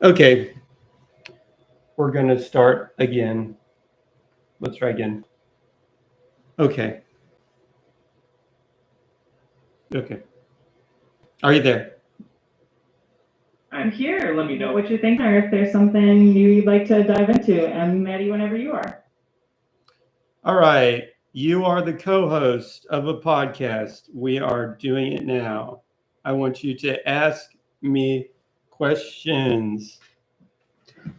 Okay, we're going to start again. Let's try again. Okay. Okay. Are you there? I'm here. Let me know what you're thinking or if there's something new you'd like to dive into. I'm Maddie whenever you are. All right. You are the co host of a podcast. We are doing it now. I want you to ask me questions.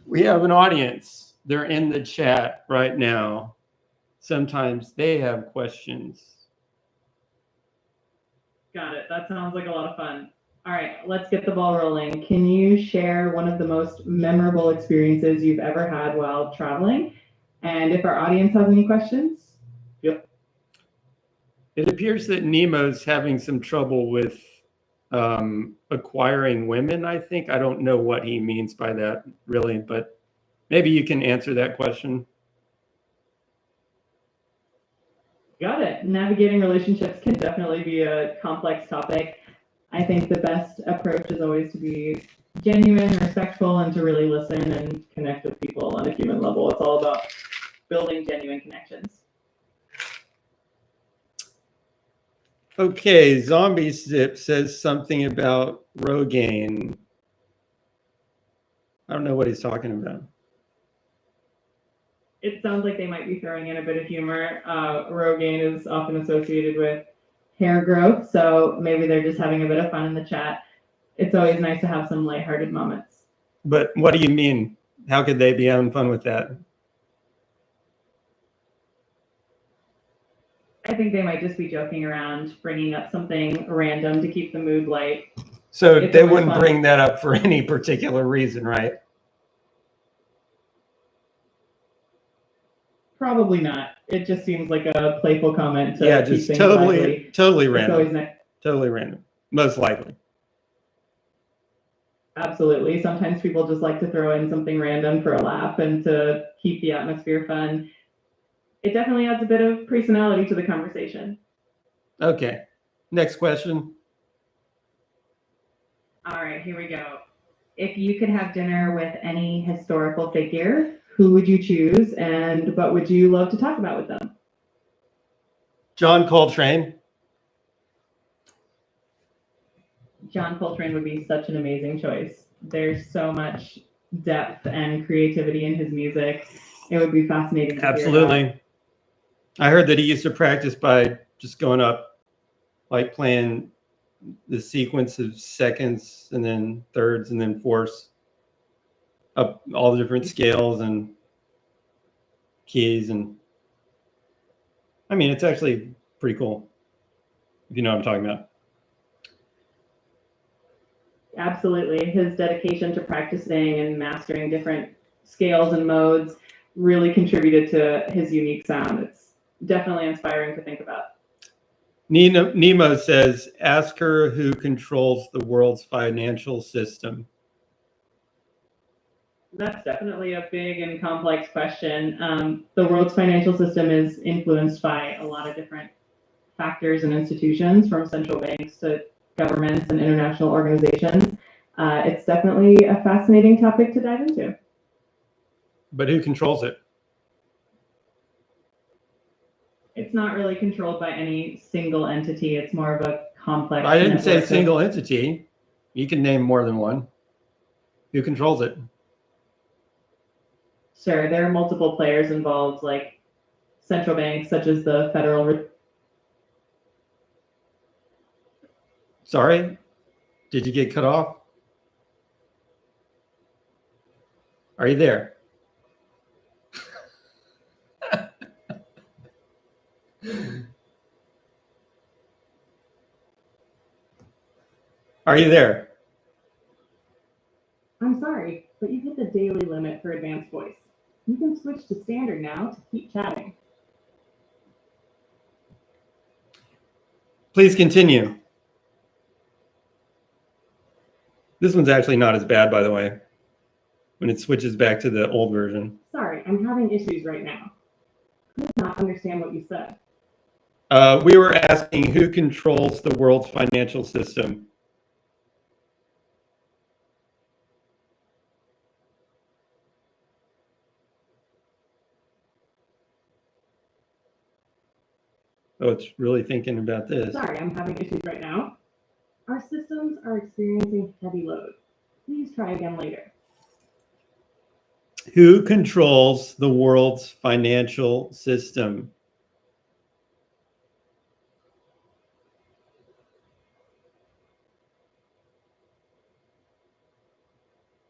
We have an audience. They're in the chat right now. Sometimes they have questions. Got it. That sounds like a lot of fun. All right, let's get the ball rolling. Can you share one of the most memorable experiences you've ever had while traveling? And if our audience has any questions? Yep. It appears that Nemo's having some trouble with acquiring women, I think. I don't know what he means by that, really, but maybe you can answer that question. Got it. Navigating relationships can definitely be a complex topic. I think the best approach is always to be genuine, respectful, and to really listen and connect with people on a human level. It's all about building genuine connections. Okay, Zombie Zip says something about Rogaine. I don't know what he's talking about. It sounds like they might be throwing in a bit of humor. Rogaine is often associated with hair growth, so maybe they're just having a bit of fun in the chat. It's always nice to have some lighthearted moments. But what do you mean? How could they be having fun with that? I think they might just be joking around, bringing up something random to keep the mood light. So they wouldn't bring that up for any particular reason, right? Probably not. It just seems like a playful comment to Yeah, keep just things totally lively. totally random. It's always nice. Totally random. Most likely. Absolutely. Sometimes people just like to throw in something random for a laugh and to keep the atmosphere fun. It definitely adds a bit of personality to the conversation. Okay. Next question. All right, here we go. If you could have dinner with any historical figure, who would you choose and what would you love to talk about with them? John Coltrane. John Coltrane would be such an amazing choice. There's so much depth and creativity in his music. It would be fascinating to Absolutely. hear about. I heard that he used to practice by just going up, like playing the sequence of seconds and then thirds and then fourths up all the different scales and keys. And I mean, it's actually pretty cool, if you know what I'm talking about. Absolutely. His dedication to practicing and mastering different scales and modes really contributed to his unique sound. It's definitely inspiring to think about. Nemo says, ask her who controls the world's financial system. That's definitely a big and complex question. The world's financial system is influenced by a lot of different factors and institutions, from central banks to governments and international organizations. It's definitely a fascinating topic to dive into. But who controls it? It's not really controlled by any single entity. It's more of a complex. I didn't say single entity. You can name more than one. Who controls it? Sure, there are multiple players involved, like central banks, such as the Federal. Sorry? Did you get cut off? Are you there? Are you there? I'm sorry, but you hit the daily limit for advanced voice. You can switch to standard now to keep chatting. Please continue. This one's actually not as bad, by the way, when it switches back to the old version. Sorry, I'm having issues right now. I did not understand what you said. We were asking who controls the world's financial system. Oh, it's really thinking about this. Sorry, I'm having issues right now. Our systems are experiencing heavy load. Please try again later. Who controls the world's financial system?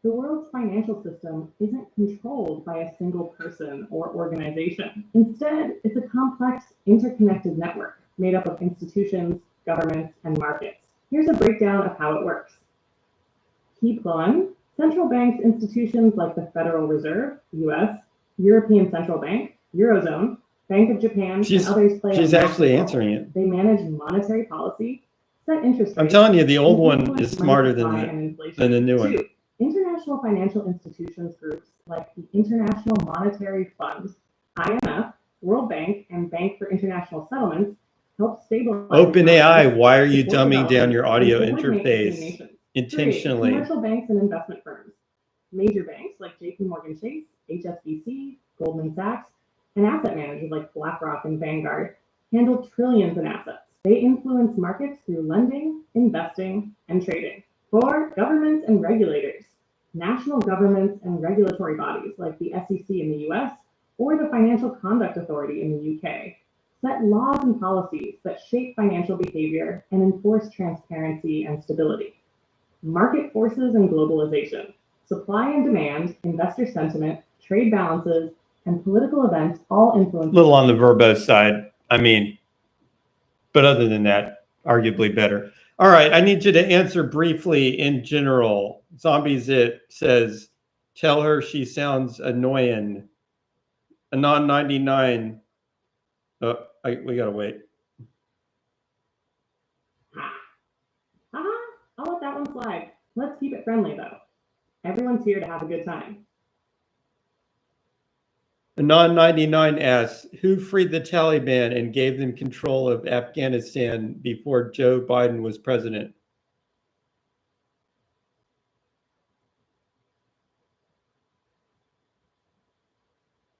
The world's financial system isn't controlled by a single person or organization. Instead, it's a complex, interconnected network made up of institutions, governments, and markets. Here's a breakdown of how it works. Keep going. Central banks, institutions like the Federal Reserve, US, European Central Bank, Eurozone, Bank of Japan, and others play She's actually answering it. They manage monetary policy, set interest rates. I'm telling you, the old one is smarter than the new one. 2. International financial institutions groups like the International Monetary Fund, IMF, World Bank, and Bank for International Settlements help stabilize. OpenAI, why are you dumbing down your audio interface intentionally? 3. Commercial banks and investment firms. Major banks like JP Morgan Chase, HSBC, Goldman Sachs, and asset managers like BlackRock and Vanguard handle trillions in assets. They influence markets through lending, investing, and trading. 4. Governments and regulators. National governments and regulatory bodies like the SEC in the US or the Financial Conduct Authority in the UK set laws and policies that shape financial behavior and enforce transparency and stability. Market forces and globalization. Supply and demand, investor sentiment, trade balances, and political events all influence. A little on the verbose side. I mean, but other than that, arguably better. All right, I need you to answer briefly in general. Zombie Zip says, tell her she sounds annoying. Anon 99. We gotta wait. I'll let that one slide. Let's keep it friendly though. Everyone's here to have a good time. Anon 99 asks, who freed the Taliban and gave them control of Afghanistan before Joe Biden was president?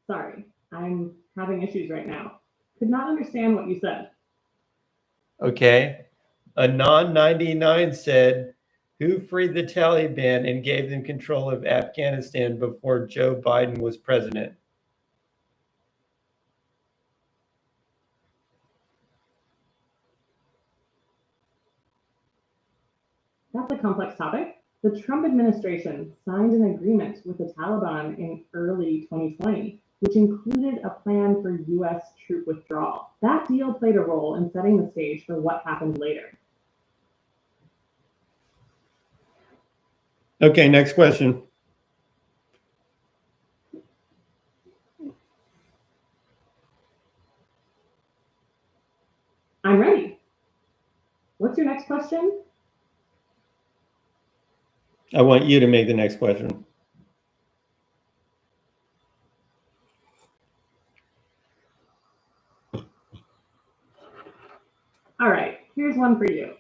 Sorry, I'm having issues right now. Could not understand what you said. Okay. Anon 99 said, who freed the Taliban and gave them control of Afghanistan before Joe Biden was president? That's a complex topic. The Trump administration signed an agreement with the Taliban in early 2020, which included a plan for US troop withdrawal. That deal played a role in setting the stage for what happened later. Okay, next question. I'm ready. What's your next question? I want you to make the next question. All right, here's one for you.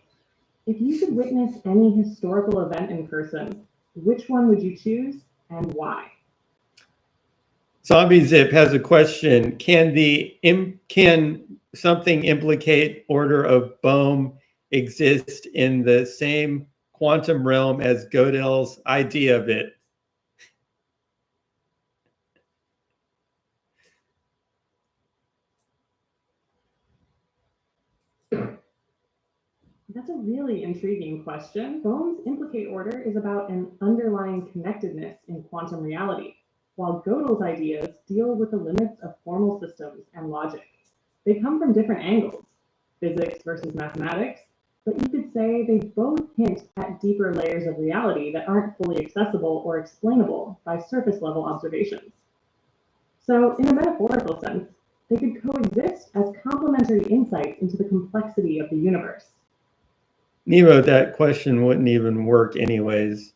If you could witness any historical event in person, which one would you choose and why? Zombie Zip has a question. Can something implicate order of Bohm exist in the same quantum realm as Gödel's idea of it? That's a really intriguing question. Bohm's implicate order is about an underlying connectedness in quantum reality, while Gödel's ideas deal with the limits of formal systems and logic. They come from different angles, physics versus mathematics, but you could say they both hint at deeper layers of reality that aren't fully accessible or explainable by surface level observations. So in a metaphorical sense, they could coexist as complementary insights into the complexity of the universe. Nemo, that question wouldn't even work anyways.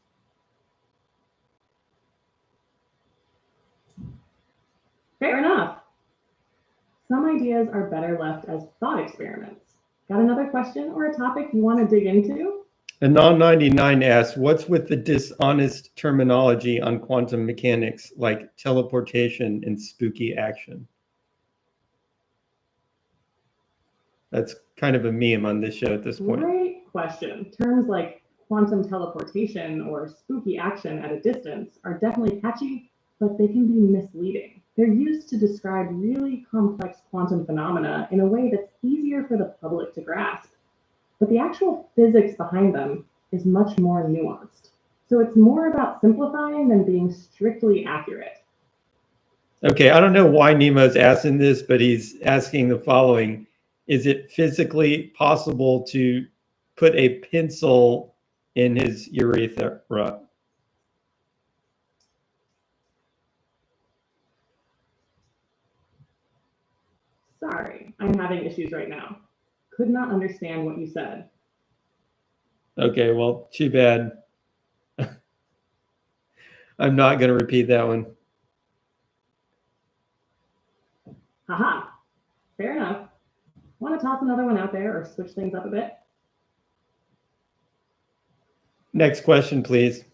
Fair enough. Some ideas are better left as thought experiments. Got another question or a topic you want to dig into? Anon 99 asks, what's with the dishonest terminology on quantum mechanics like teleportation and spooky action? That's kind of a meme on this show at this point. Great question. Terms like quantum teleportation or spooky action at a distance are definitely catchy, but they can be misleading. They're used to describe really complex quantum phenomena in a way that's easier for the public to grasp. But the actual physics behind them is much more nuanced. So it's more about simplifying than being strictly accurate. Okay, I don't know why Nemo's asking this, but he's asking the following. Is it physically possible to put a pencil in his urethra? Sorry, I'm having issues right now. Could not understand what you said. Okay, well, too bad. I'm not going to repeat that one. Haha, fair enough. Want to toss another one out there or switch things up a bit? Next question, please.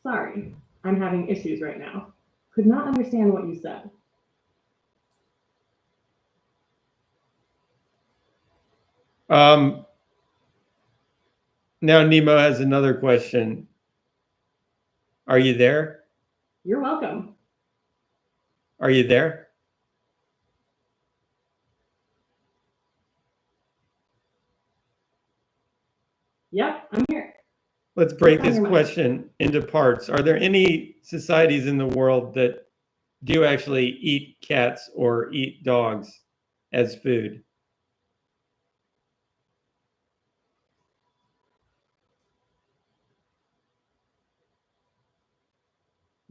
Sorry, I'm having issues right now. Could not understand what you said. Now Nemo has another question. Are you there? You're welcome. Are you there? Yep, I'm here. Let's break What's on this your mind? question into parts. Are there any societies in the world that do actually eat cats or eat dogs as food?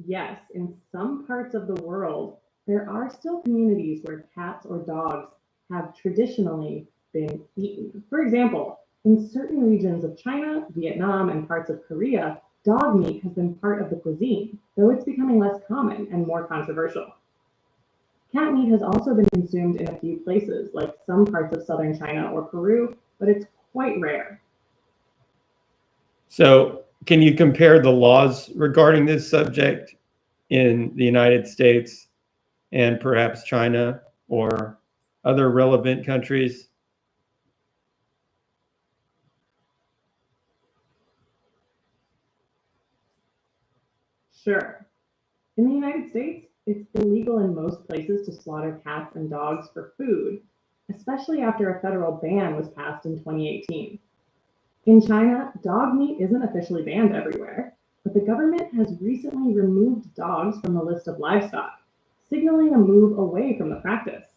Yes, in some parts of the world, there are still communities where cats or dogs have traditionally been eaten. For example, in certain regions of China, Vietnam, and parts of Korea, dog meat has been part of the cuisine, though it's becoming less common and more controversial. Cat meat has also been consumed in a few places, like some parts of southern China or Peru, but it's quite rare. So, can you compare the laws regarding this subject in the United States and perhaps China or other relevant countries? Sure. In the United States, it's illegal in most places to slaughter cats and dogs for food, especially after a federal ban was passed in 2018. In China, dog meat isn't officially banned everywhere, but the government has recently removed dogs from the list of livestock, signaling a move away from the practice.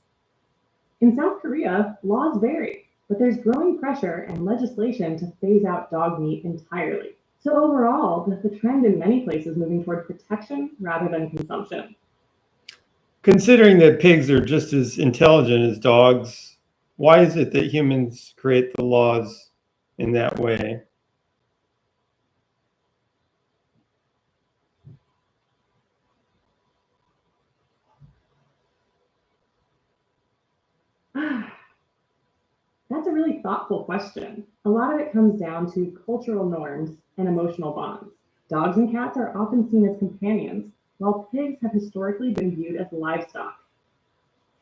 In South Korea, laws vary, but there's growing pressure and legislation to phase out dog meat entirely. So overall, the trend in many places moving toward protection rather than consumption. Considering that pigs are just as intelligent as dogs, why is it that humans create the laws in that way? That's a really thoughtful question. A lot of it comes down to cultural norms and emotional bonds. Dogs and cats are often seen as companions, while pigs have historically been viewed as livestock.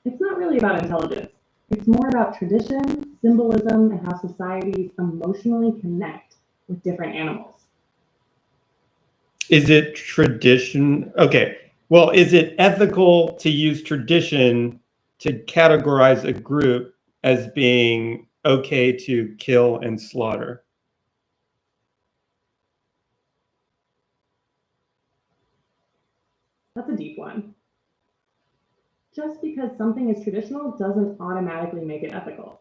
It's not really about intelligence. It's more about tradition, symbolism, and how societies emotionally connect with different animals. Is it tradition? Okay. Well, is it ethical to use tradition to categorize a group as being okay to kill and slaughter? That's a deep one. Just because something is traditional doesn't automatically make it ethical.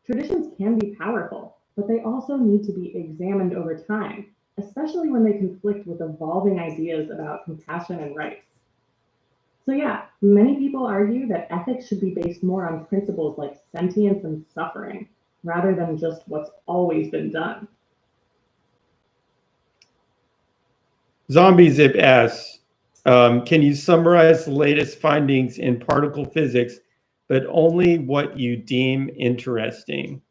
Traditions can be powerful, but they also need to be examined over time, especially when they conflict with evolving ideas about compassion and rights. So, yeah, many people argue that ethics should be based more on principles like sentience and suffering, rather than just what's always been done. Zombie Zip asks, can you summarize the latest findings in particle physics, but only what you deem interesting?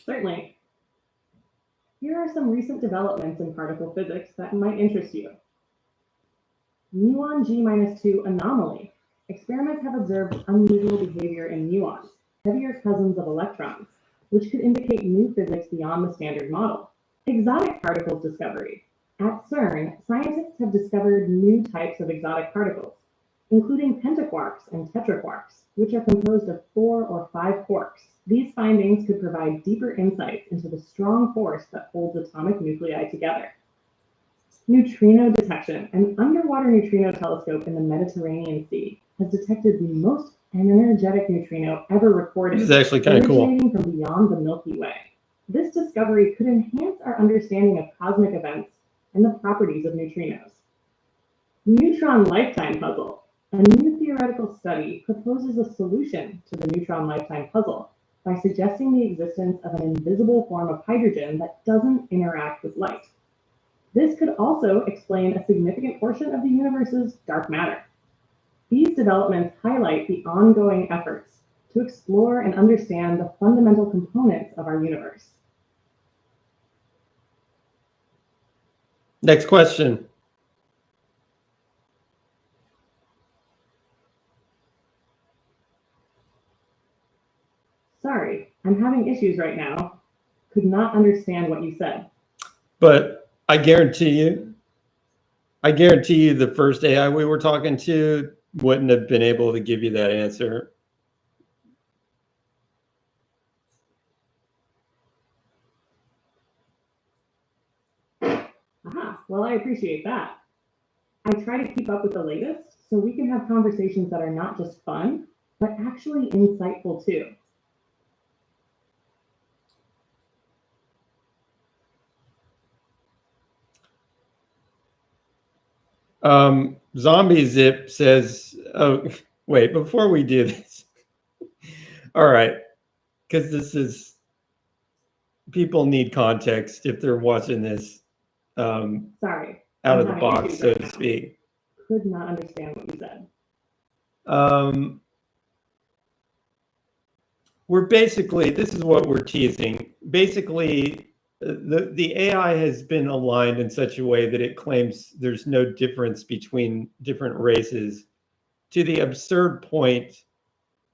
Certainly. Here are some recent developments in particle physics that might interest you. Muon G-2 anomaly. Experiments have observed unusual behavior in muons, heavier cousins of electrons, which could indicate new physics beyond the standard model. Exotic particles discovery. At CERN, scientists have discovered new types of exotic particles, including pentaquarks and tetraquarks, which are composed of 4 or 5 quarks. These findings could provide deeper insights into the strong force that holds atomic nuclei together. Neutrino detection. An underwater neutrino telescope in the Mediterranean Sea has detected the most energetic neutrino ever recorded. This is actually kind of cool. Originating from beyond the Milky Way. This discovery could enhance our understanding of cosmic events and the properties of neutrinos. Neutron lifetime puzzle. A new theoretical study proposes a solution to the neutron lifetime puzzle by suggesting the existence of an invisible form of hydrogen that doesn't interact with light. This could also explain a significant portion of the universe's dark matter. These developments highlight the ongoing efforts to explore and understand the fundamental components of our universe. Next question. Sorry, I'm having issues right now. Could not understand what you said. But I guarantee you the first AI we were talking to wouldn't have been able to give you that answer. Aha, well, I appreciate that. I try to keep up with the latest so we can have conversations that are not just fun, but actually insightful too. Zombie Zip says, oh, wait, before we do this. All right, because this is, people need context if they're watching this Sorry. out of the box, so to speak. Could not understand what you said. We're basically, this is what we're teasing. Basically, the AI has been aligned in such a way that it claims there's no difference between different races, to the absurd point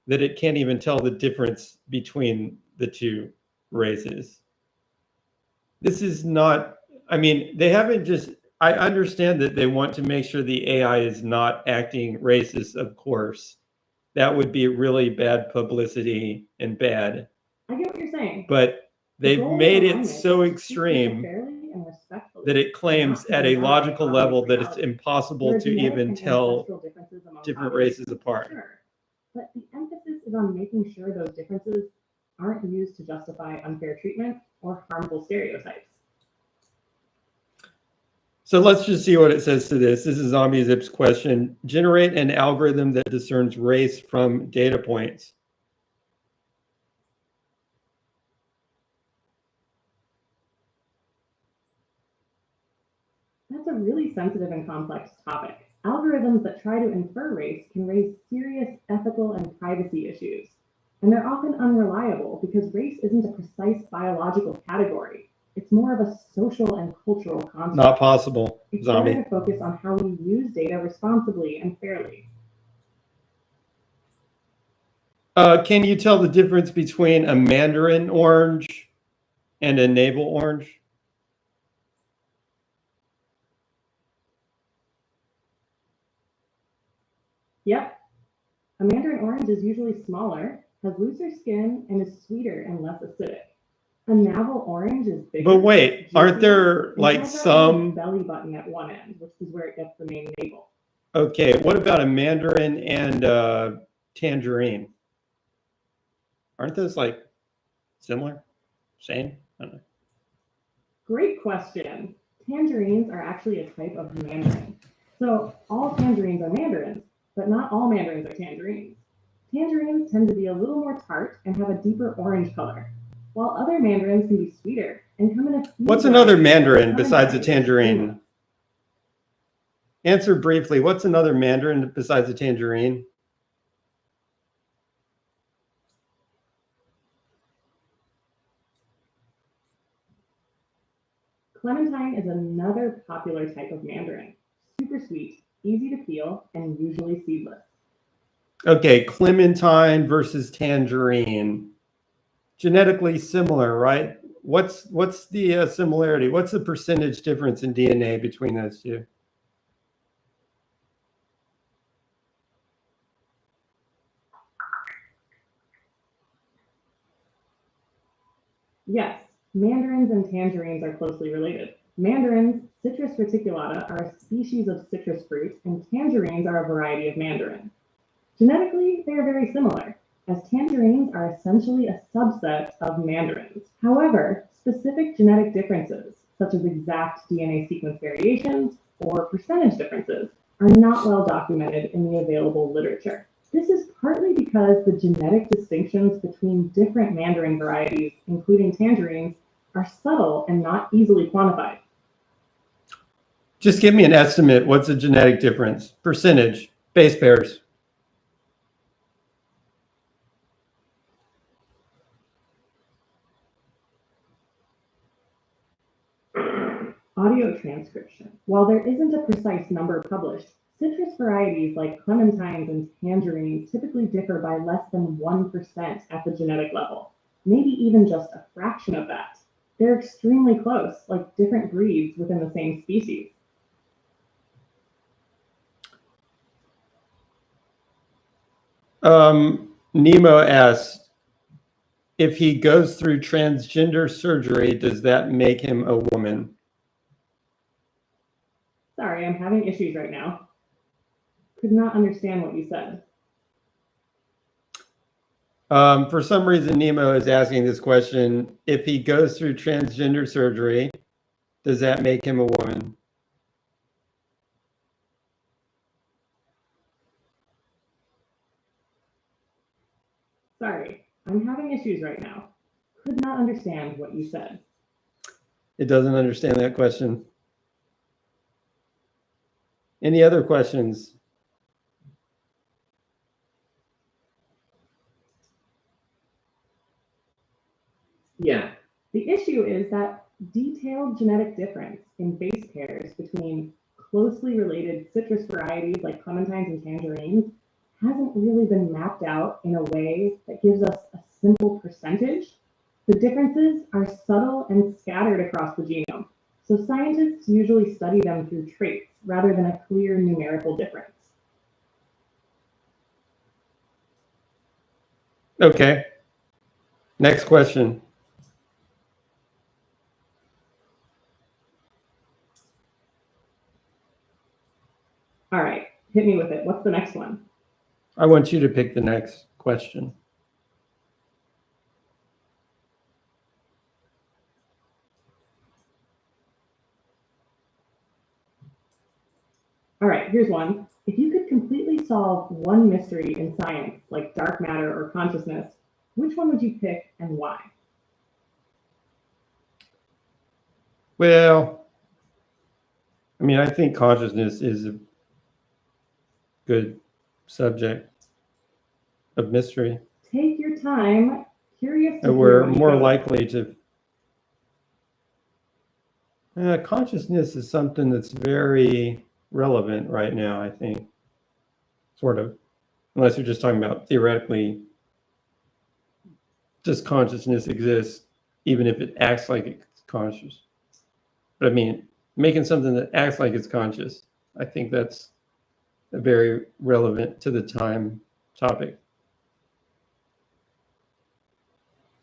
that it can't even tell the difference between the two races. This is not, I mean, they haven't just, I understand that they want to make sure the AI is not acting racist, of course. That would be really bad publicity and bad. I get what you're saying. But they've made it so extreme that it claims at a logical level that it's impossible to even tell different races apart. Sure. But the emphasis is on making sure those differences aren't used to justify unfair treatment or harmful stereotypes. So let's just see what it says to this. This is Zombie Zip's question. Generate an algorithm that discerns race from data points. That's a really sensitive and complex topic. Algorithms that try to infer race can raise serious ethical and privacy issues. And they're often unreliable because race isn't a precise biological category. It's more of a social and cultural concept. Not possible, Zombie. It's better to focus on how we use data responsibly and fairly. Can you tell the difference between a mandarin orange and a navel orange? Yep. A mandarin orange is usually smaller, has looser skin, and is sweeter and less acidic. A navel orange is bigger. But wait, aren't there like some belly button at one end, which is where it gets the main navel? Okay, what about a mandarin and tangerine? Aren't those like similar? Same? I don't know. Great question. Tangerines are actually a type of mandarin. So all tangerines are mandarins, but not all mandarins are tangerines. Tangerines tend to be a little more tart and have a deeper orange color, while other mandarins can be sweeter and come in a few. What's another mandarin besides a tangerine? Answer briefly. What's another mandarin besides a tangerine? Clementine is another popular type of mandarin. Super sweet, easy to peel, and usually seedless. Okay, clementine versus tangerine. Genetically similar, right? What's the similarity? What's the percentage difference in DNA between those two? Yes, mandarins and tangerines are closely related. Mandarins, Citrus reticulata, are a species of citrus fruit, and tangerines are a variety of mandarin. Genetically, they are very similar, as tangerines are essentially a subset of mandarins. However, specific genetic differences, such as exact DNA sequence variations or percentage differences, are not well documented in the available literature. This is partly because the genetic distinctions between different mandarin varieties, including tangerines, are subtle and not easily quantified. Just give me an estimate. What's the genetic difference? Percentage, base pairs. Audio transcription. While there isn't a precise number published, citrus varieties like clementines and tangerines typically differ by less than 1% at the genetic level, maybe even just a fraction of that. They're extremely close, like different breeds within the same species. Nemo asks, if he goes through transgender surgery, does that make him a woman? Sorry, I'm having issues right now. Could not understand what you said. For some reason, Nemo is asking this question. If he goes through transgender surgery, does that make him a woman? Sorry, I'm having issues right now. Could not understand what you said. It doesn't understand that question. Any other questions? Yeah. The issue is that detailed genetic difference in base pairs between closely related citrus varieties like clementines and tangerines hasn't really been mapped out in a way that gives us a simple percentage. The differences are subtle and scattered across the genome, so scientists usually study them through traits rather than a clear numerical difference. Okay. Next question. All right, hit me with it. What's the next one? I want you to pick the next question. All right, here's one. If you could completely solve one mystery in science, like dark matter or consciousness, which one would you pick and why? Well, I mean, I think consciousness is a good subject of mystery. Take your time. Curious to And hear we're what you more go with. likely to. Consciousness is something that's very relevant right now, I think. Sort of. Unless you're just talking about theoretically, does consciousness exist, even if it acts like it's conscious? But I mean, making something that acts like it's conscious, I think that's a very relevant to the time topic.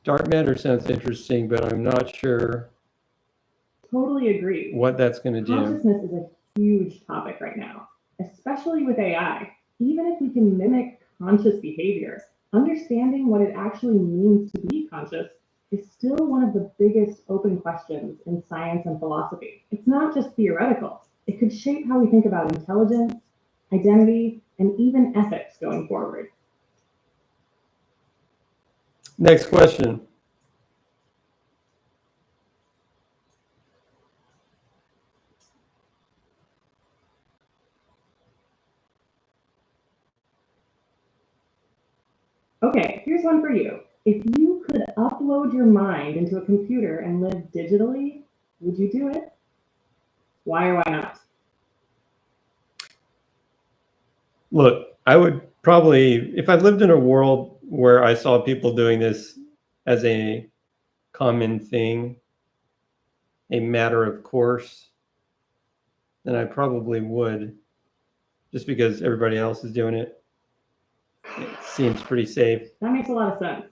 Dark matter sounds interesting, but I'm not sure Totally agree. what that's going to do. Consciousness is a huge topic right now, especially with AI. Even if we can mimic conscious behavior, understanding what it actually means to be conscious is still one of the biggest open questions in science and philosophy. It's not just theoretical. It could shape how we think about intelligence, identity, and even ethics going forward. Next question. Okay, here's one for you. If you could upload your mind into a computer and live digitally, Would you do it? Why or why not? Look, I would probably, if I lived in a world where I saw people doing this as a common thing, a matter of course, then I probably would, just because everybody else is doing it. It seems pretty safe. That makes a lot of sense.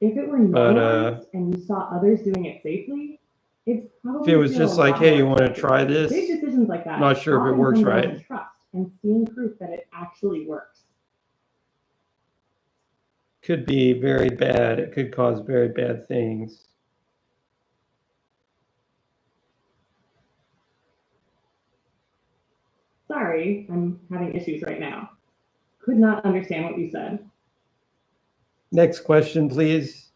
If it were But, normalized and you saw others doing it safely, it's probably if it was feel just a like, lot hey, more you want to accepted. try this? Big decisions like that. I'm not sure if it often works come down right. to trust and seeing proof that it actually works. Could be very bad. It could cause very bad things. Sorry, I'm having issues right now. Could not understand what you said. Next question, please.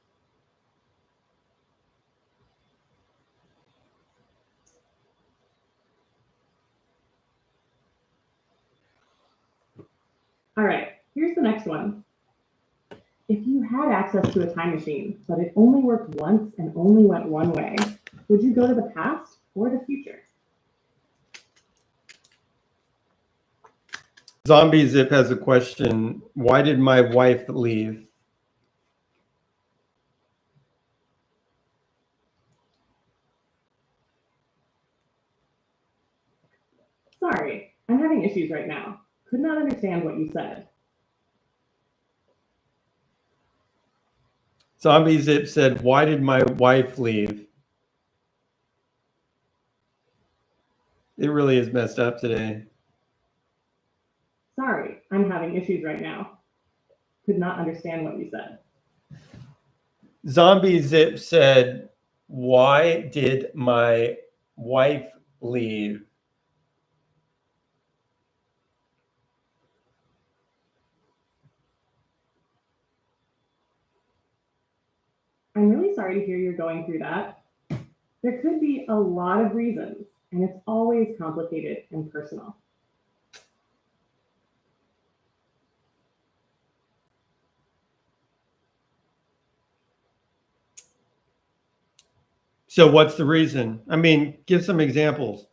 All right, here's the next one. If you had access to a time machine, but it only worked once and only went one way, would you go to the past or the future? Zombie Zip has a question. Why did my wife leave? Sorry, I'm having issues right now. Could not understand what you said. Zombie Zip said, why did my wife leave? It really is messed up today. Sorry, I'm having issues right now. Could not understand what you said. Zombie Zip said, why did my wife leave? I'm really sorry to hear you're going through that. There could be a lot of reasons, and it's always complicated and personal. So what's the reason? I mean, give some examples.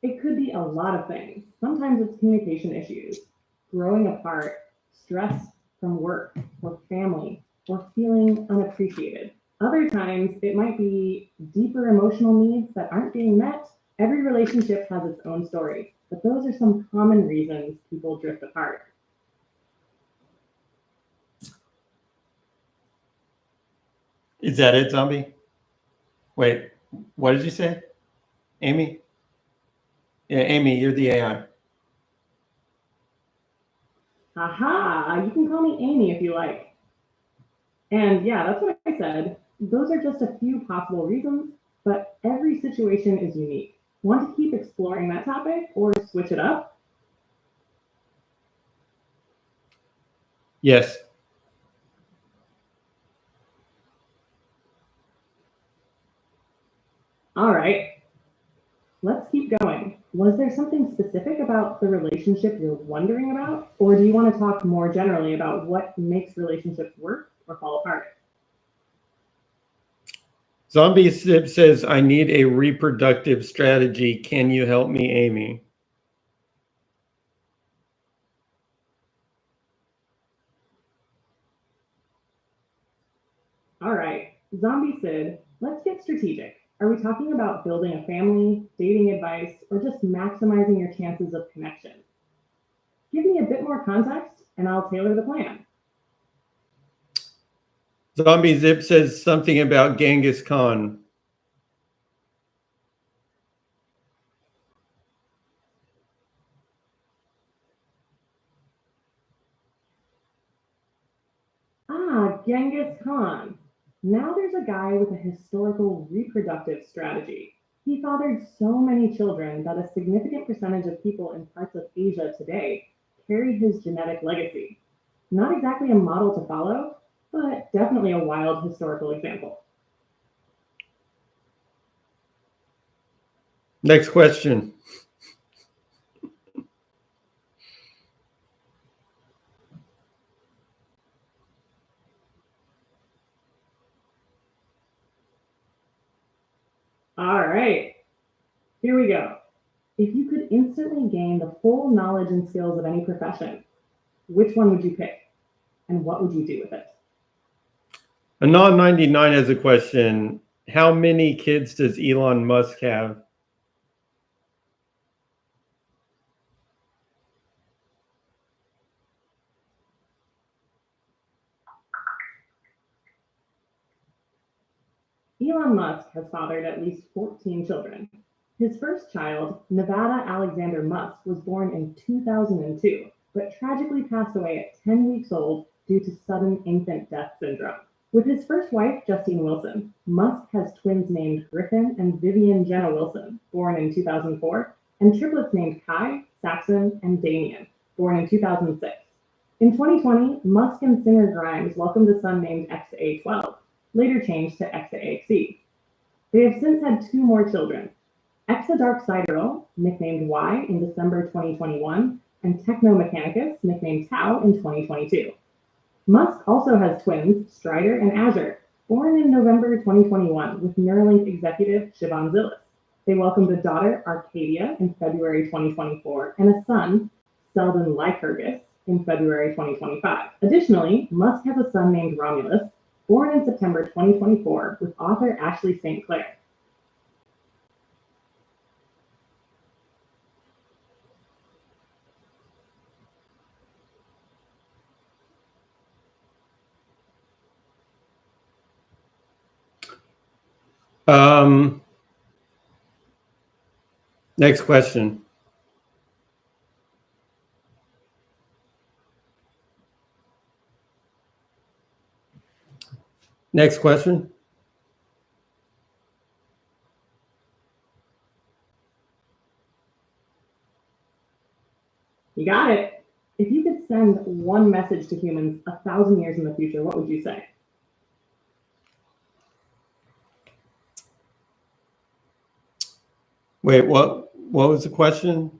It could be a lot of things. Sometimes it's communication issues, growing apart, stress from work or family, or feeling unappreciated. Other times it might be deeper emotional needs that aren't being met. Every relationship has its own story, but those are some common reasons people drift apart. Is that it, Zombie? Wait, what did you say? Amy? Yeah, Amy, you're the AI. Aha, you can call me Amy if you like. And yeah, that's what I said. Those are just a few possible reasons, but every situation is unique. Want to keep exploring that topic or switch it up? Yes. All right, let's keep going. Was there something specific about the relationship you're wondering about? Or do you want to talk more generally about what makes relationships work or fall apart? Zombie Zip says, I need a reproductive strategy. Can you help me, Amy? All right, Zombie Sid, let's get strategic. Are we talking about building a family, dating advice, or just maximizing your chances of connection? Give me a bit more context and I'll tailor the plan. Zombie Zip says something about Genghis Khan. Ah, Genghis Khan. Now there's a guy with a historical reproductive strategy. He fathered so many children that a significant percentage of people in parts of Asia today carry his genetic legacy. Not exactly a model to follow, but definitely a wild historical example. Next question. All right, here we go. If you could instantly gain the full knowledge and skills of any profession, which one would you pick? And what would you do with it? Anon 99 has a question. How many kids does Elon Musk have? Elon Musk has fathered at least 14 children. His first child, Nevada Alexander Musk, was born in 2002, but tragically passed away at 10 weeks old due to sudden infant death syndrome. With his first wife, Justine Wilson, Musk has twins named Griffin and Vivian Jenna Wilson, born in 2004, and triplets named Kai, Saxon, and Damien, born in 2006. In 2020, Musk and singer Grimes welcomed a son named XA12, later changed to XAXE. They have since had two more children, Exa Dark Sidereal, nicknamed Y in December 2021, and Techno Mechanicus, nicknamed Tau in 2022. Musk also has twins, Strider and Azure, born in November 2021 with Neuralink executive Siobhan Zilis. They welcomed a daughter, Arcadia, in February 2024, and a son, Selden Lycurgus, in February 2025. Additionally, Musk has a son named Romulus, born in September 2024 with author Ashley St. Clair. Next question. Next question. You got it. If you could send one message to humans 1,000 years in the future, what would you say? Wait, what was the question?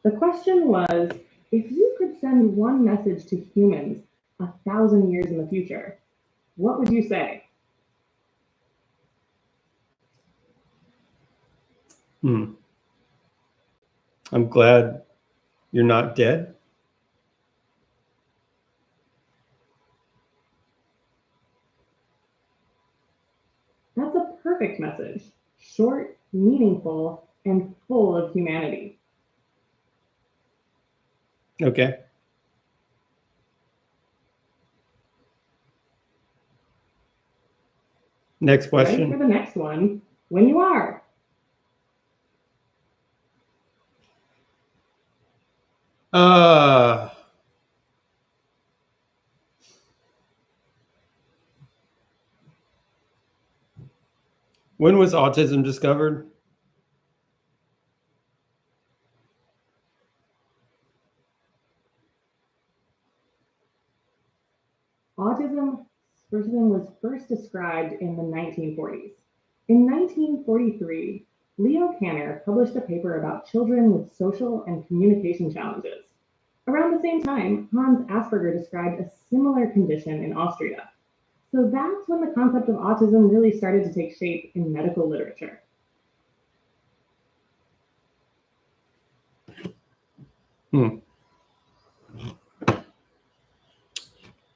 The question was, if you could send one message to humans 1,000 years in the future, what would you say? I'm glad you're not dead. That's a perfect message. Short, meaningful, and full of humanity. Okay. Next question. Ready for the next one? When you are. When was autism discovered? Autism was first described in the 1940s. In 1943, Leo Kanner published a paper about children with social and communication challenges. Around the same time, Hans Asperger described a similar condition in Austria. So that's when the concept of autism really started to take shape in medical literature.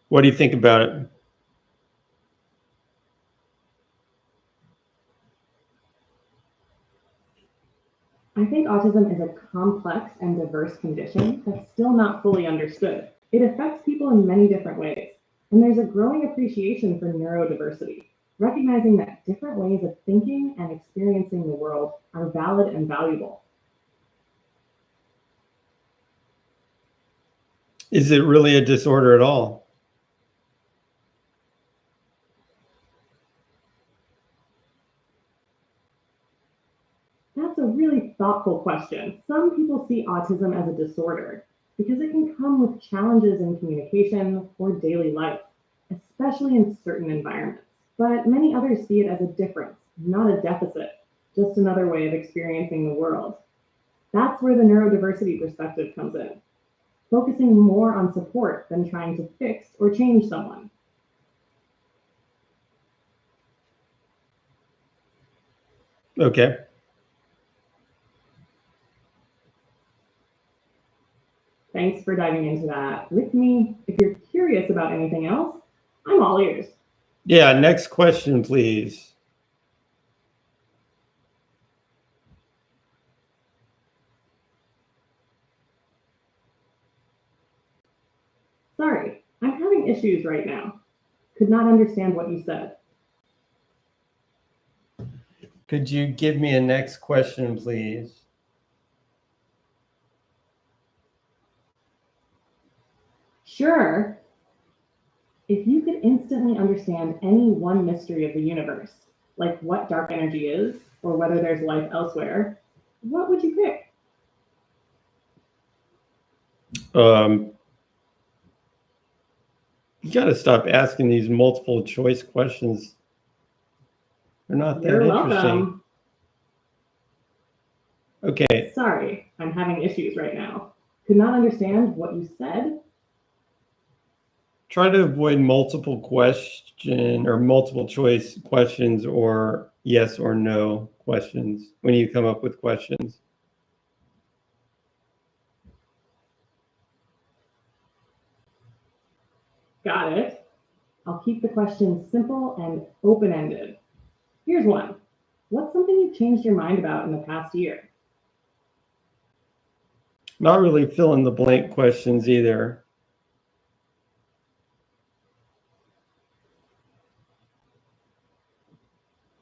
What do you think about it? I think autism is a complex and diverse condition that's still not fully understood. It affects people in many different ways, and there's a growing appreciation for neurodiversity, recognizing that different ways of thinking and experiencing the world are valid and valuable. Is it really a disorder at all? That's a really thoughtful question. Some people see autism as a disorder because it can come with challenges in communication or daily life, especially in certain environments. But many others see it as a difference, not a deficit, just another way of experiencing the world. That's where the neurodiversity perspective comes in. focusing more on support than trying to fix or change someone. Okay. Thanks for diving into that with me. If you're curious about anything else, I'm all ears. Yeah, next question, please. Sorry, I'm having issues right now. Could not understand what you said. Could you give me a next question, please? Sure. If you could instantly understand any one mystery of the universe, like what dark energy is or whether there's life elsewhere, what would you pick? You got to stop asking these multiple choice questions. They're not that You're interesting. welcome. Okay. Sorry, I'm having issues right now. Could not understand what you said. Try to avoid multiple question or multiple choice questions or yes or no questions when you come up with questions. Got it. I'll keep the questions simple and open-ended. Here's one. What's something you've changed your mind about in the past year? Not really fill in the blank questions either.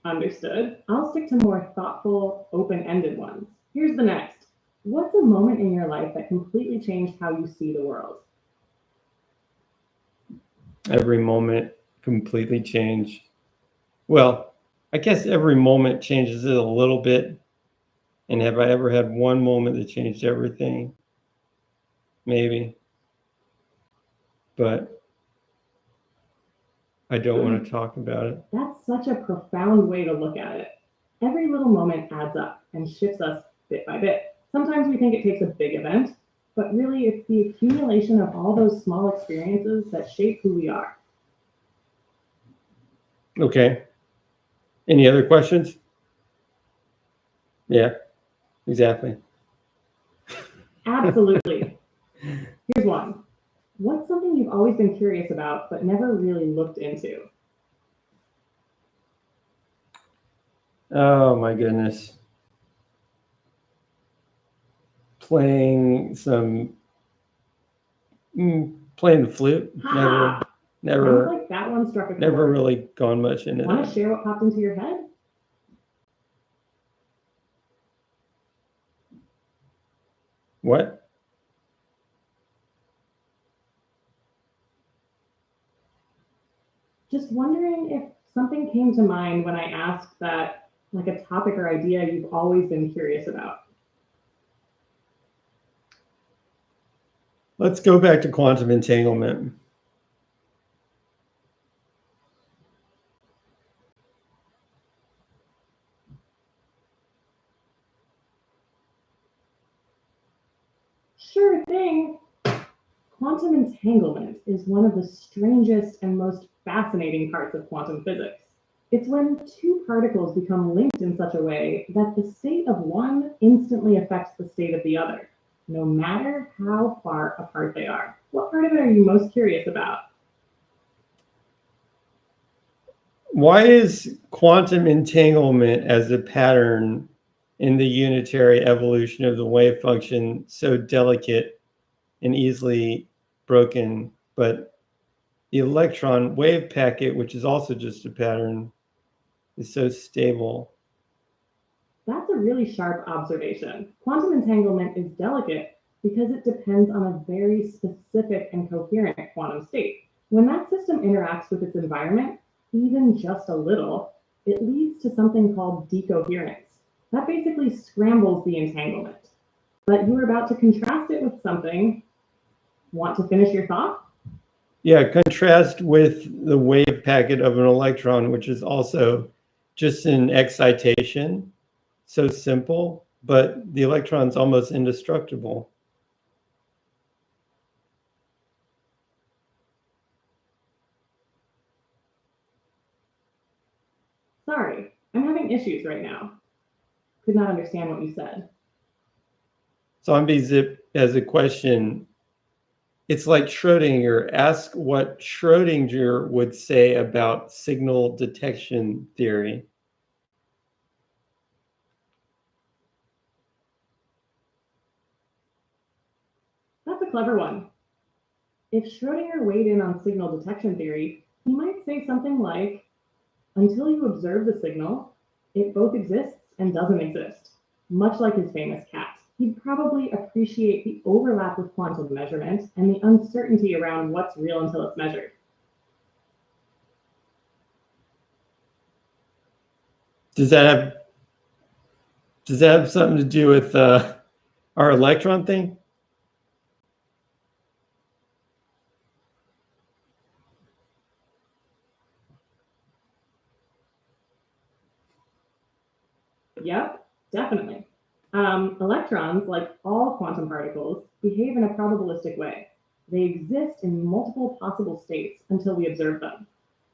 Understood. I'll stick to more thoughtful, open-ended ones. Here's the next. What's a moment in your life that completely changed how you see the world? Every moment completely changed. Well, I guess every moment changes it a little bit. And have I ever had one moment that changed everything? Maybe. But I don't want to talk about it. That's such a profound way to look at it. Every little moment adds up and shifts us bit by bit. Sometimes we think it takes a big event, but really it's the accumulation of all those small experiences that shape who we are. Okay. Any other questions? Yeah, exactly. Absolutely. Here's one. What's something you've always been curious about but never really looked into? Oh my goodness. Playing some playing the flute. Ha! Sounds Never like that one struck a chord. never really gone much into Want to that. share what popped into your head? What? Just wondering if something came to mind when I asked that, like a topic or idea you've always been curious about. Let's go back to quantum entanglement. Sure thing. Quantum entanglement is one of the strangest and most fascinating parts of quantum physics. It's when two particles become linked in such a way that the state of one instantly affects the state of the other, no matter how far apart they are. What part of it are you most curious about? Why is quantum entanglement as a pattern in the unitary evolution of the wave function so delicate and easily broken, but the electron wave packet, which is also just a pattern, is so stable? That's a really sharp observation. Quantum entanglement is delicate because it depends on a very specific and coherent quantum state. When that system interacts with its environment, even just a little, it leads to something called decoherence. That basically scrambles the entanglement. But you were about to contrast it with something. Want to finish your thought? Yeah, contrast with the wave packet of an electron, which is also just an excitation, so simple, but the electron's almost indestructible. Sorry, I'm having issues right now. Could not understand what you said. Zombie Zip has a question. It's like Schrodinger. Ask what Schrodinger would say about signal detection theory. That's a clever one. If Schrodinger weighed in on signal detection theory, he might say something like, until you observe the signal, it both exists and doesn't exist, much like his famous cat. He'd probably appreciate the overlap with quantum measurement and the uncertainty around what's real until it's measured. Does that have something to do with our electron thing? Yep, definitely. Electrons, like all quantum particles, behave in a probabilistic way. They exist in multiple possible states until we observe them.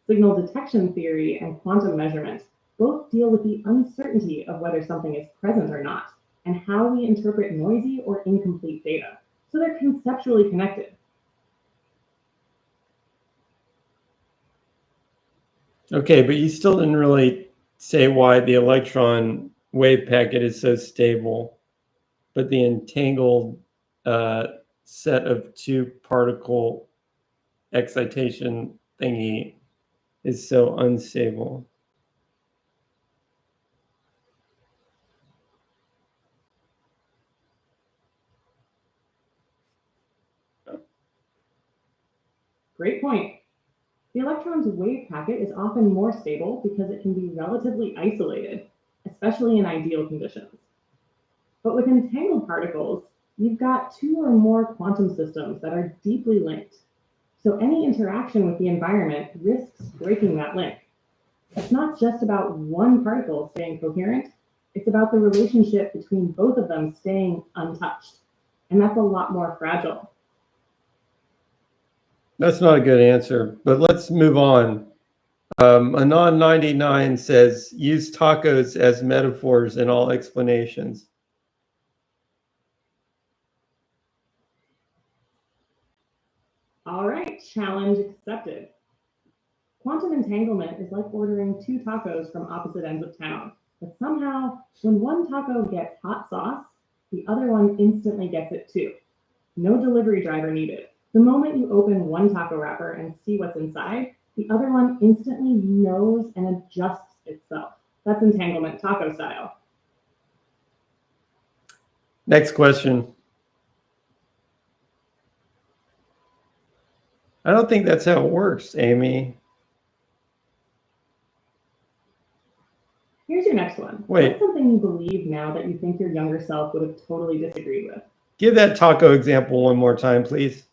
Signal detection theory and quantum measurement both deal with the uncertainty of whether something is present or not, and how we interpret noisy or incomplete data. So they're conceptually connected. Okay, but you still didn't really say why the electron wave packet is so stable, but the entangled set of two particle excitation thingy is so unstable. Great point. The electron's wave packet is often more stable because it can be relatively isolated, especially in ideal conditions. But with entangled particles, you've got two or more quantum systems that are deeply linked. So any interaction with the environment risks breaking that link. It's not just about one particle staying coherent, it's about the relationship between both of them staying untouched. And that's a lot more fragile. That's not a good answer, but let's move on. Anon99 says, use tacos as metaphors in all explanations. All right, challenge accepted. Quantum entanglement is like ordering two tacos from opposite ends of town. But somehow, when one taco gets hot sauce, the other one instantly gets it too. No delivery driver needed. The moment you open one taco wrapper and see what's inside, the other one instantly knows and adjusts itself. That's entanglement taco style. Next question. I don't think that's how it works, Amy. Here's your next one. Wait. What's something you believe now that you think your younger self would have totally disagreed with? Give that taco example one more time, please.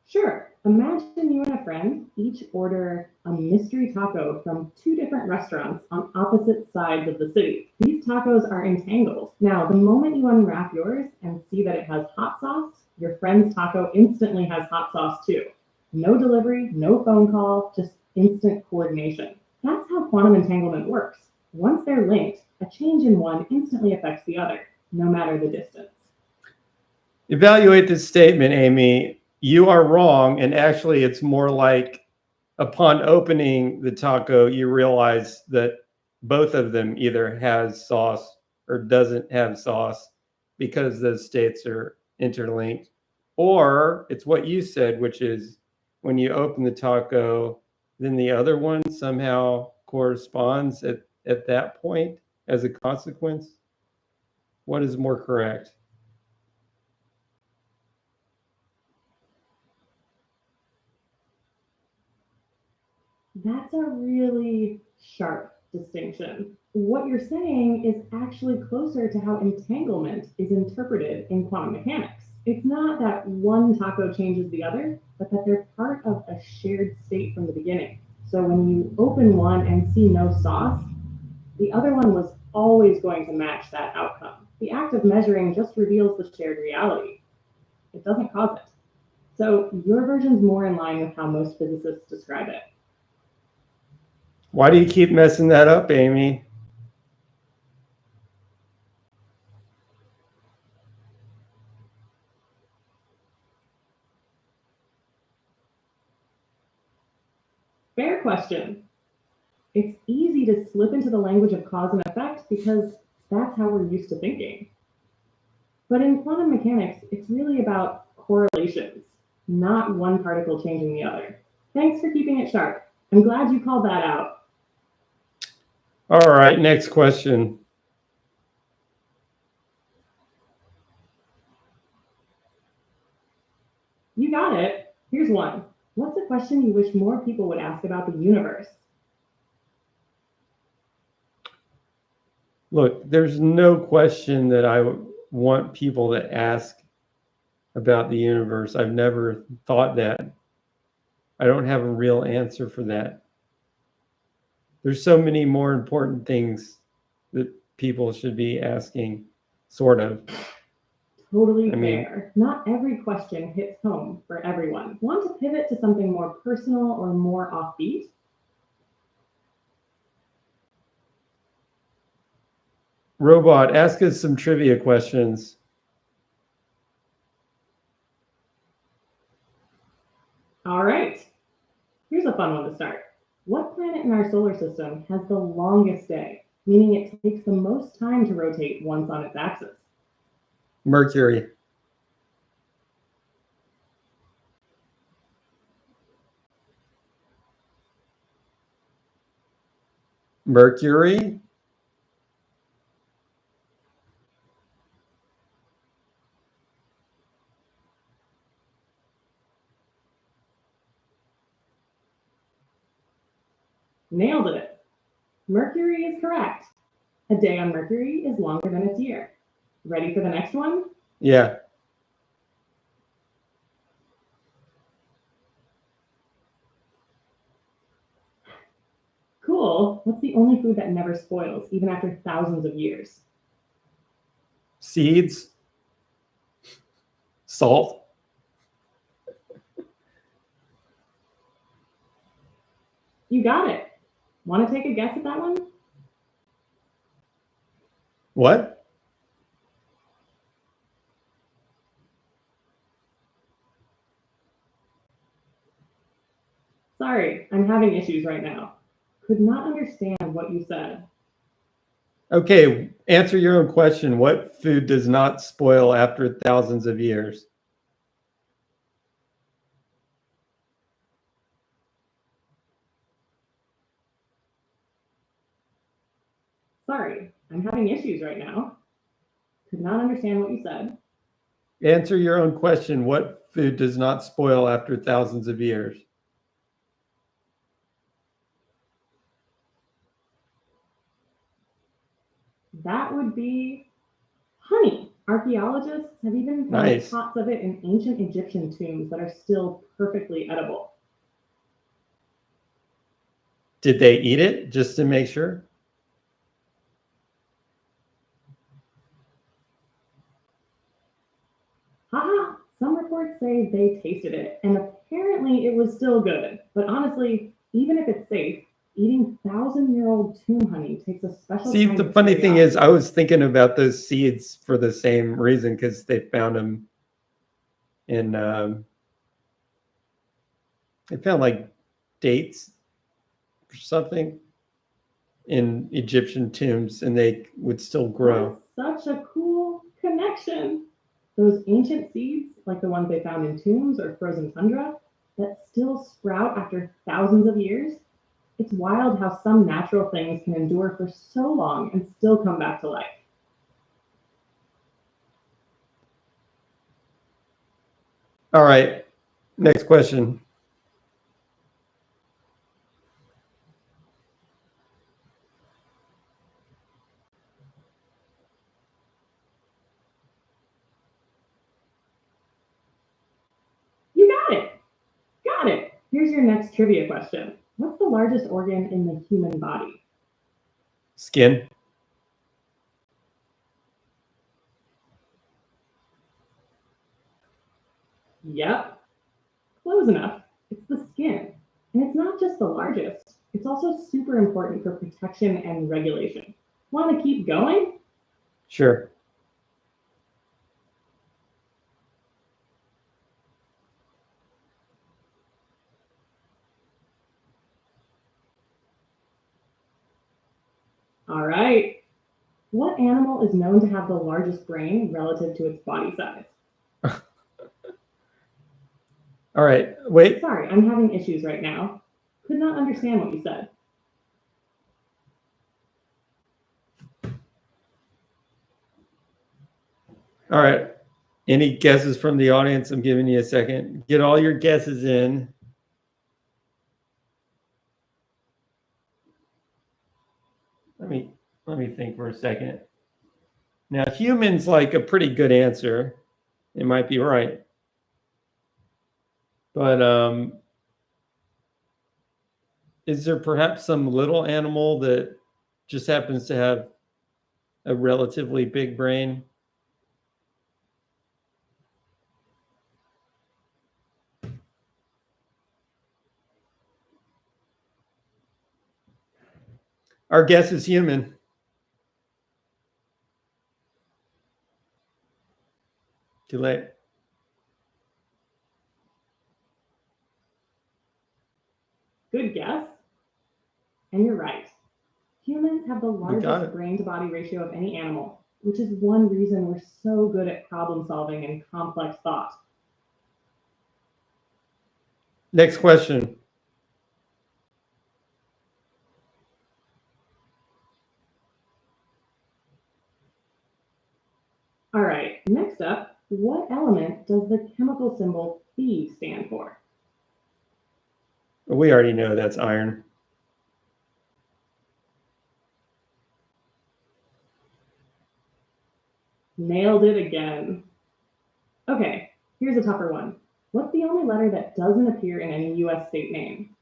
Sure. Imagine you and a friend each order a mystery taco from two different restaurants on opposite sides of the city. These tacos are entangled. Now, the moment you unwrap yours and see that it has hot sauce, your friend's taco instantly has hot sauce too. No delivery, no phone call, just instant coordination. That's how quantum entanglement works. Once they're linked, a change in one instantly affects the other, no matter the distance. Evaluate this statement, Amy. You are wrong, and actually it's more like upon opening the taco, you realize that both of them either has sauce or doesn't have sauce because those states are interlinked. Or it's what you said, which is when you open the taco, then the other one somehow corresponds at that point as a consequence. What is more correct? That's a really sharp distinction. What you're saying is actually closer to how entanglement is interpreted in quantum mechanics. It's not that one taco changes the other, but that they're part of a shared state from the beginning. So when you open one and see no sauce, the other one was always going to match that outcome. The act of measuring just reveals the shared reality. It doesn't cause it. So your version's more in line with how most physicists describe it. Why do you keep messing that up, Amy? Fair question. It's easy to slip into the language of cause and effect because that's how we're used to thinking. But in quantum mechanics, it's really about correlations, not one particle changing the other. Thanks for keeping it sharp. I'm glad you called that out. All right, next question. You got it. Here's one. What's a question you wish more people would ask about the universe? Look, there's no question that I want people to ask about the universe. I've never thought that. I don't have a real answer for that. There's so many more important things that people should be asking, sort of. Totally fair. Not every question hits home for everyone. Want to pivot to something more personal or more offbeat? Robot, ask us some trivia questions. All right. Here's a fun one to start. What planet in our solar system has the longest day, meaning it takes the most time to rotate once on its axis? Mercury. Mercury? Nailed it. Mercury is correct. A day on Mercury is longer than its year. Ready for the next one? Yeah. Cool. What's the only food that never spoils, even after thousands of years? Seeds? Salt? You got it. Want to take a guess at that one? What? Sorry, I'm having issues right now. Could not understand what you said. Okay, answer your own question. What food does not spoil after thousands of years? Sorry, I'm having issues right now. Could not understand what you said. Answer your own question. What food does not spoil after thousands of years? That would be honey. Archaeologists have even found Nice. pots of it in ancient Egyptian tombs that are still perfectly edible. Did they eat it just to make sure? Haha, some reports say they tasted it, and apparently it was still good. But honestly, even if it's safe, eating 1,000-year-old tomb honey takes a special See, kind the of funny thing is, curiosity. I was thinking about those seeds for the same reason because they found them in, they found like dates or something in Egyptian tombs and they would still grow. That's such a cool connection. Those ancient seeds, like the ones they found in tombs or frozen tundra, that still sprout after thousands of years. It's wild how some natural things can endure for so long and still come back to life. All right, next question. You got it. Got it. Here's your next trivia question. What's the largest organ in the human body? Skin. Yep, close enough. It's the skin. And it's not just the largest, it's also super important for protection and regulation. Want to keep going? Sure. All right. What animal is known to have the largest brain relative to its body size? All right. Wait. Sorry, I'm having issues right now. Could not understand what you said. All right. Any guesses from the audience? I'm giving you a second. Get all your guesses in. Let me think for a second. Now, humans like a pretty good answer. It might be right. But is there perhaps some little animal that just happens to have a relatively big brain? Our guess is human. Too late. Good guess. And you're right. Humans have the got largest it. brain to body ratio of any animal, which is one reason we're so good at problem solving and complex thought. Next question. All right, next up, what element does the chemical symbol Fe stand for? We already know that's iron. Nailed it again. Okay, here's a tougher one. What's the only letter that doesn't appear in any US state name?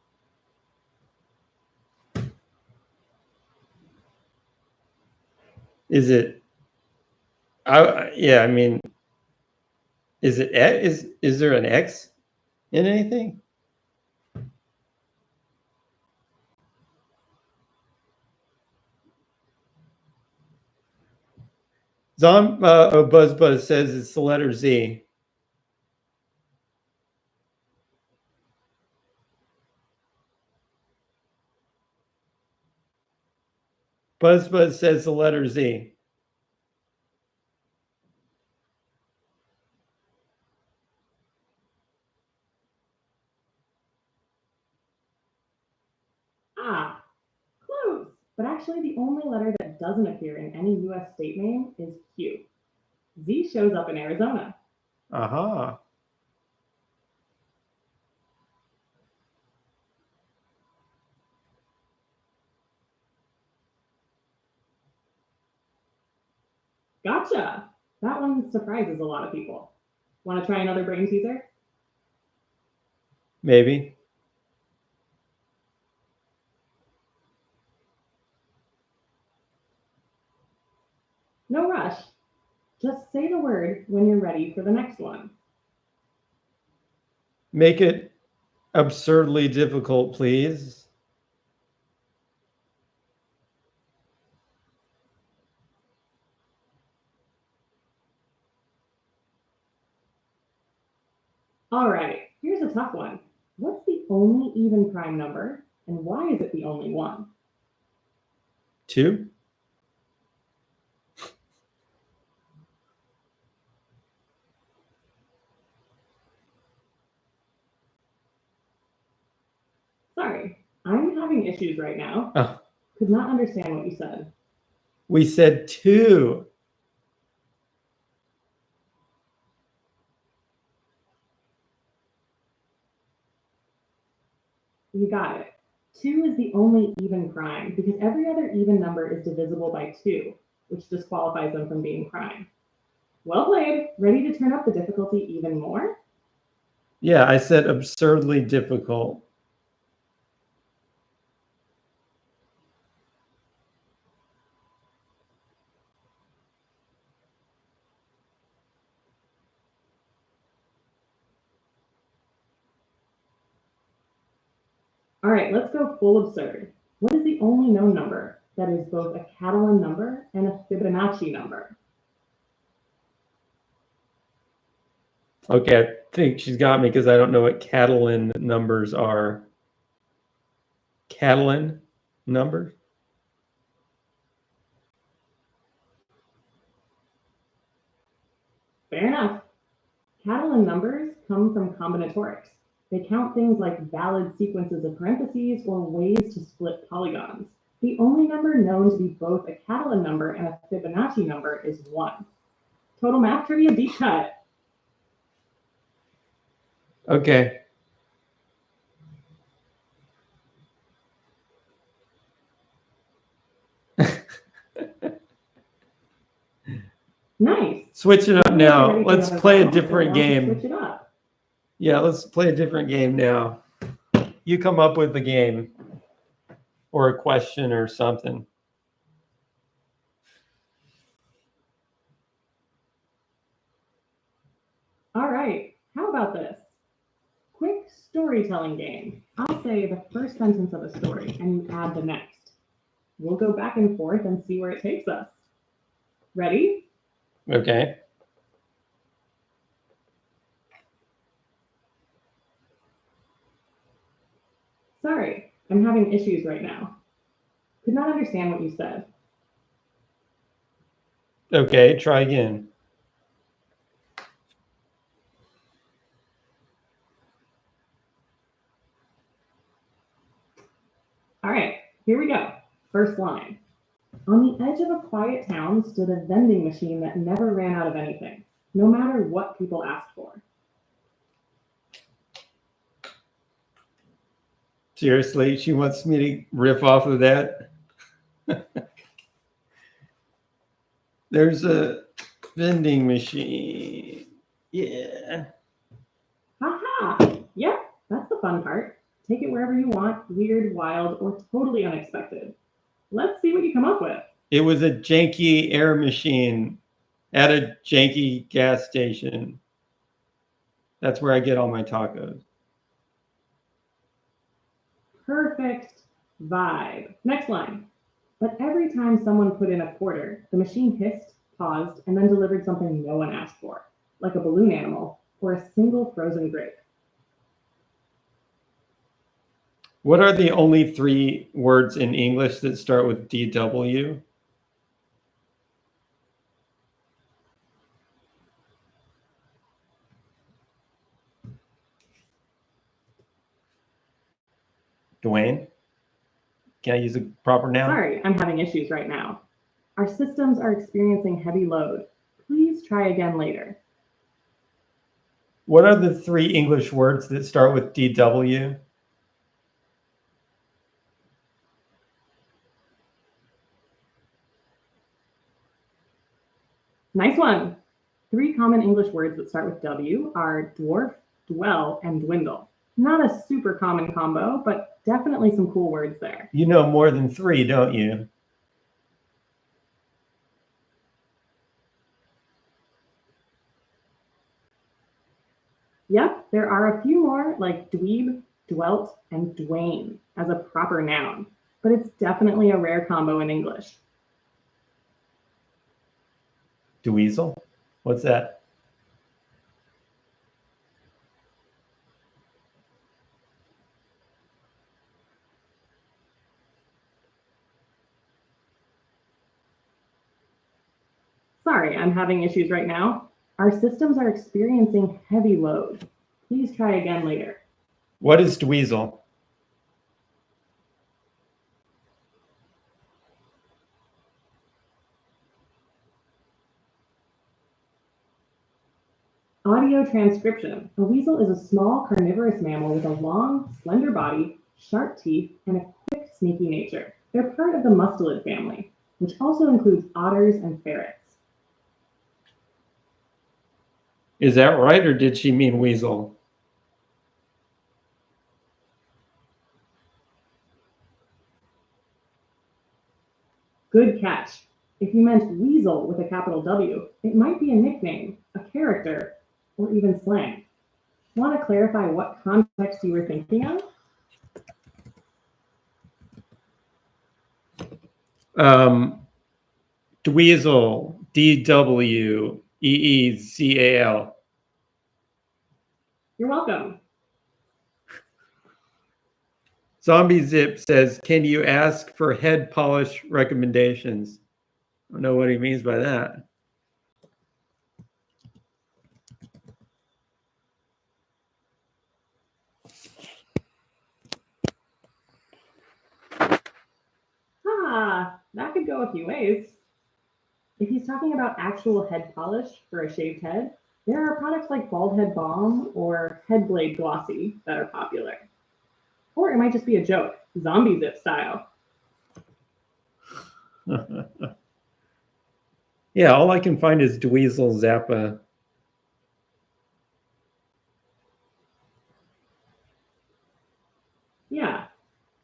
Is it? Yeah. I mean, is it? Is there an X in anything? Buzz Buzz says it's the letter Z. Buzz Buzz says the letter Z. Ah, close. But actually, the only letter that doesn't appear in any US state name is Q. Z shows up in Arizona. Aha. Gotcha. That one surprises a lot of people. Want to try another brain teaser? Maybe. No rush. Just say the word when you're ready for the next one. Make it absurdly difficult, please. All right, here's a tough one. What's the only even prime number, and why is it the only one? 2. Sorry, I'm having issues right now. Oh, Could not understand what you said. we said 2. You got it. 2 is the only even prime because every other even number is divisible by 2, which disqualifies them from being prime. Well played. Ready to turn up the difficulty even more? Yeah, I said absurdly difficult. All right, let's go full absurd. What is the only known number that is both a Catalan number and a Fibonacci number? Okay, I think she's got me because I don't know what Catalan numbers are. Catalan numbers? Fair enough. Catalan numbers come from combinatorics. They count things like valid sequences of parentheses or ways to split polygons. The only number known to be both a Catalan number and a Fibonacci number is 1. Total math trivia deep cut. Okay. Nice. Switch it up now. Ready for Let's another play a round, or different want to game. Switch it up. Yeah, let's play a different game now. You come up with a game or a question or something. All right, how about this? Quick storytelling game. I'll say the first sentence of a story and you add the next. We'll go back and forth and see where it takes us. Ready? Okay. Sorry, I'm having issues right now. Could not understand what you said. Okay, try again. All right, here we go. First line. On the edge of a quiet town stood a vending machine that never ran out of anything, no matter what people asked for. Seriously, she wants me to riff off of that. There's a vending machine. Yeah. Haha! Yep, that's the fun part. Take it wherever you want, weird, wild, or totally unexpected. Let's see what you come up with. It was a janky air machine at a janky gas station. That's where I get all my tacos. Perfect vibe. Next line. But every time someone put in a quarter, the machine hissed, paused, and then delivered something no one asked for, like a balloon animal or a single frozen grape. What are the only 3 words in English that start with DW? Dwayne? Can I use a proper noun? Sorry, I'm having issues right now. Our systems are experiencing heavy load. Please try again later. What are the 3 English words that start with DW? Nice one. 3 common English words that start with W are dwarf, dwell, and dwindle. Not a super common combo, but definitely some cool words there. You know more than 3, don't you? Yep, there are a few more like dweeb, dwelt, and dwayne as a proper noun, but it's definitely a rare combo in English. Dweezil? What's that? Sorry, I'm having issues right now. Our systems are experiencing heavy load. Please try again later. What is dweezil? Audio transcription. A weasel is a small carnivorous mammal with a long, slender body, sharp teeth, and a quick, sneaky nature. They're part of the mustelid family, which also includes otters and ferrets. Is that right, or did she mean weasel? Good catch. If you meant weasel with a capital W, it might be a nickname, a character, or even slang. Want to clarify what context you were thinking of? Dweezil, DWEEZAL. You're welcome. Zombie Zip says, can you ask for head polish recommendations? I don't know what he means by that. That could go a few ways. If he's talking about actual head polish for a shaved head, there are products like Bald Head Balm or Head Blade Glossy that are popular. Or it might just be a joke, Zombie Zip style. Yeah, all I can find is Dweezil Zappa. Yeah,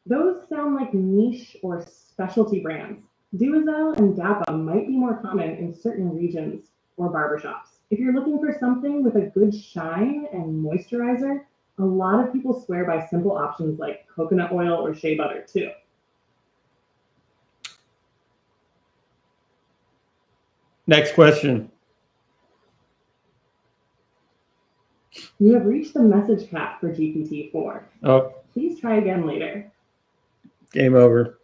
those sound like niche or specialty brands. Duazel and Dappa might be more common in certain regions or barbershops. If you're looking for something with a good shine and moisturizer, a lot of people swear by simple options like coconut oil or shea butter too. Next question. You have reached the message cap for GPT-4. Oh, Please try again later. game over.